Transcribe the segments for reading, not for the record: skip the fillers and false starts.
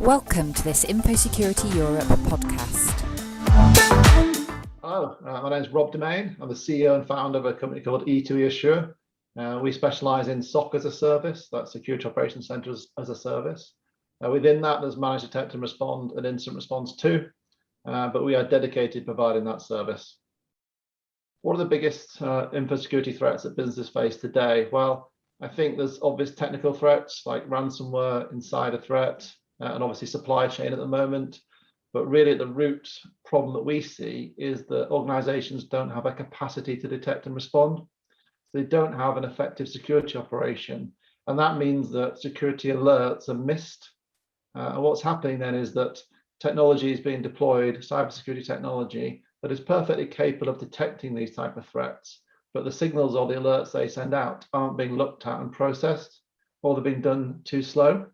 Welcome to this Infosecurity Europe podcast. Hello, my name is Rob Demain. I'm the CEO and founder of a company called e2eassure. We specialize in SOC as a service, that's Security Operations Centers as a service. Within that, there's Managed Detect and Respond and Incident Response too, but we are dedicated to providing that service. What are the biggest infosecurity threats that businesses face today? Well, I think there's obvious technical threats like ransomware, insider threat, and obviously supply chain at the moment. But really the root problem that we see is that organizations don't have a capacity to detect and respond. So they don't have an effective security operation. And that means that security alerts are missed. And what's happening then is that technology is being deployed, cybersecurity technology, that is perfectly capable of detecting these type of threats. But the signals or the alerts they send out aren't being looked at and processed, or they're being done too slow.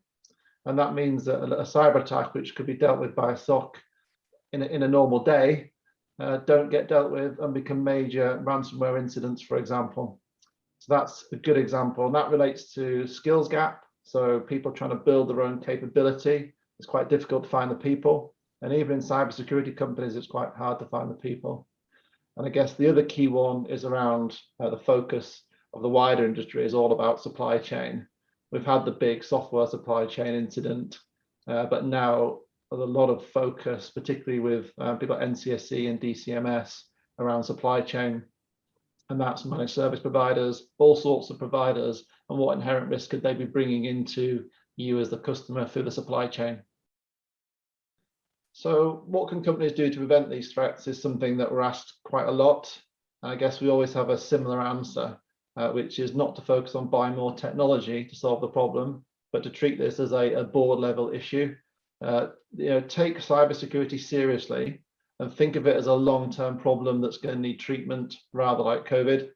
And that means that a cyber attack, which could be dealt with by a SOC in a normal day, don't get dealt with and become major ransomware incidents, for example. So that's a good example. And that relates to skills gap. So people trying to build their own capability. It's quite difficult to find the people. And even in cybersecurity companies, it's quite hard to find the people. And I guess the other key one is around the focus of the wider industry is all about supply chain. We've had the big software supply chain incident, but now there's a lot of focus, particularly with people at NCSC and DCMS around supply chain, and that's managed service providers, all sorts of providers, and what inherent risk could they be bringing into you as the customer through the supply chain. So what can companies do to prevent these threats is something that we're asked quite a lot. I guess we always have a similar answer. Which is not to focus on buying more technology to solve the problem, but to treat this as a board level issue. Take cybersecurity seriously and think of it as a long-term problem that's going to need treatment, rather like COVID,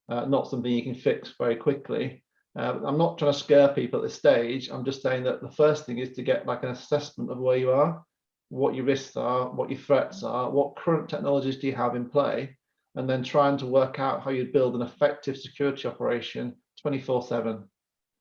not something you can fix very quickly. I'm not trying to scare people at this stage. I'm just saying that the first thing is to get like an assessment of where you are, what your risks are, what your threats are, what current technologies do you have in play, and then trying to work out how you build an effective security operation 24/7.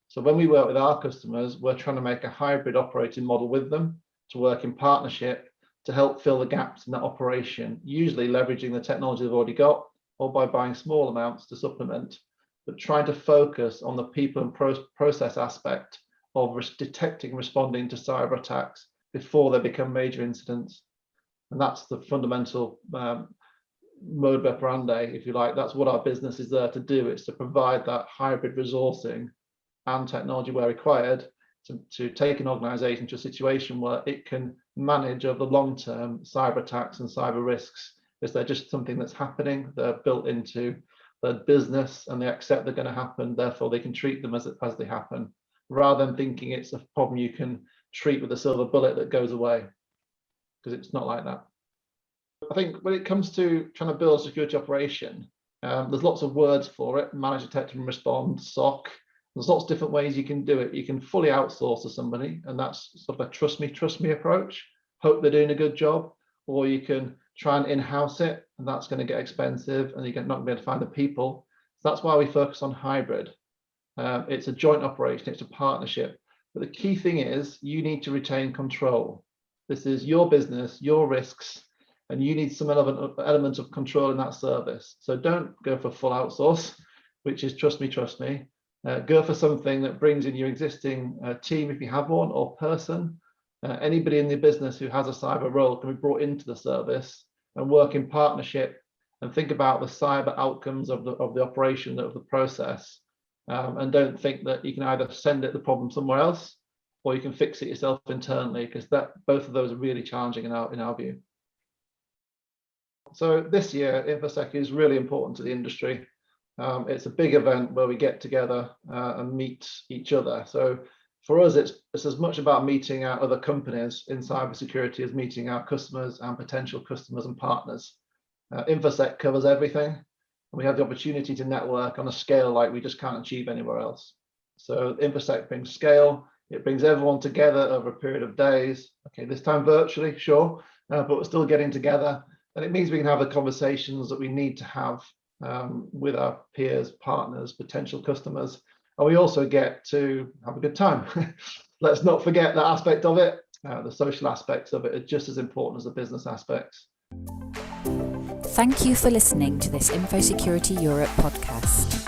So when we work with our customers, we're trying to make a hybrid operating model with them to work in partnership to help fill the gaps in that operation, usually leveraging the technology they've already got or by buying small amounts to supplement, but trying to focus on the people and process aspect of detecting and responding to cyber attacks before they become major incidents. And that's the fundamental mode operandi, if you like. That's what our business is there to do. It's to provide that hybrid resourcing and technology where required to take an organization to a situation where it can manage over the long term cyber attacks and cyber risks. Is they're just something that's happening, they're built into their business and they accept they're going to happen, therefore they can treat them as they happen, rather than thinking it's a problem you can treat with a silver bullet that goes away, because it's not like that. I think when it comes to trying to build a security operation, there's lots of words for it: manage, detect and respond, SOC. There's lots of different ways you can do it. You can fully outsource to somebody, and that's sort of a trust me approach. Hope they're doing a good job. Or you can try and in-house it, and that's going to get expensive, and you're not going to be able to find the people. So that's why we focus on hybrid. It's a joint operation, it's a partnership. But the key thing is you need to retain control. This is your business, your risks, and you need some element of control in that service. So don't go for full outsource, which is trust me. Go for something that brings in your existing team, if you have one, or person. Anybody in the business who has a cyber role can be brought into the service and work in partnership and think about the cyber outcomes of the operation, of the process. And don't think that you can either send the problem somewhere else or you can fix it yourself internally, because both of those are really challenging in our view. So this year, Infosec is really important to the industry. It's a big event where we get together and meet each other. So for us, it's as much about meeting our other companies in cybersecurity as meeting our customers and potential customers and partners. Infosec covers everything, and we have the opportunity to network on a scale like we just can't achieve anywhere else. So Infosec brings scale. It brings everyone together over a period of days. Okay, this time virtually, sure, but we're still getting together. And it means we can have the conversations that we need to have with our peers, partners, potential customers. And we also get to have a good time. Let's not forget that aspect of it. the social aspects of it are just as important as the business aspects. Thank you for listening to this Infosecurity Europe podcast.